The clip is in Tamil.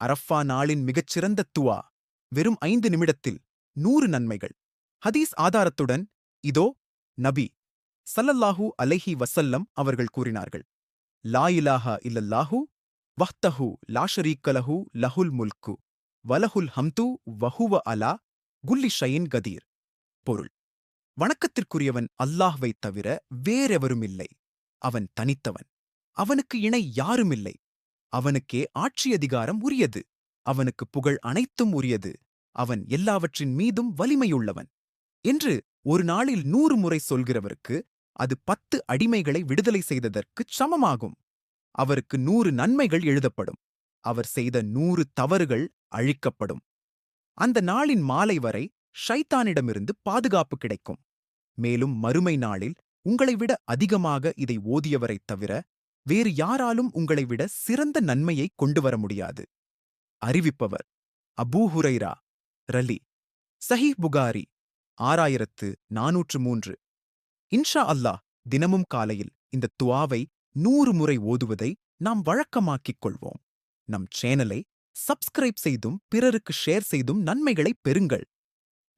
அரஃபா நாளின் மிகச்சிறந்த துவா வெறும் 5 நிமிடத்தில் 100 நன்மைகள். ஹதீஸ் ஆதாரத்துடன் இதோ நபி ஸல்லல்லாஹு அலைஹி வஸல்லம் அவர்கள் கூறினார்கள். லா இலாஹா இல்லல்லாஹு வஹ்தஹு லா ஷரீக்க லஹு லஹுல் முல்கு வலஹுல் ஹம்து வஹுவ அலா குல்லி ஷைஇன் கதீர். பொருள்: வணக்கத்திற்குரியவன் அல்லாஹ்வைத் தவிர வேறெவருமில்லை. அவன் தனித்தவன். அவனுக்கு இணை யாருமில்லை. அவனுக்கே ஆட்சியதிகாரம் உரியது. அவனுக்கு புகழ் அனைத்தும் உரியது. அவன் எல்லாவற்றின் மீதும் வலிமையுள்ளவன் என்று ஒரு நாளில் 100 முறை சொல்கிறவருக்கு அது 10 அடிமைகளை விடுதலை செய்ததற்குச் சமமாகும். அவருக்கு 100 நன்மைகள் எழுதப்படும். அவர் செய்த 100 தவறுகள் அழிக்கப்படும். அந்த நாளின் மாலை வரை ஷைத்தானிடமிருந்து பாதுகாப்பு கிடைக்கும். மேலும் மறுமை நாளில் உங்களைவிட அதிகமாக இதை ஓதியவரைத் தவிர வேறு யாராலும் உங்களைவிட சிறந்த நன்மையை கொண்டு வர முடியாது. அறிவிப்பவர் அபூ ஹுரைரா ரலி. சஹீஹ் புகாரி 6403. இன்ஷா அல்லாஹ் தினமும் காலையில் இந்த துஆவை 100 முறை ஓதுவதை நாம் வழக்கமாக்கிக் கொள்வோம். நம் சேனலை சப்ஸ்கிரைப் செய்தும் பிறருக்கு ஷேர் செய்தும் நன்மைகளைப் பெறுங்கள்.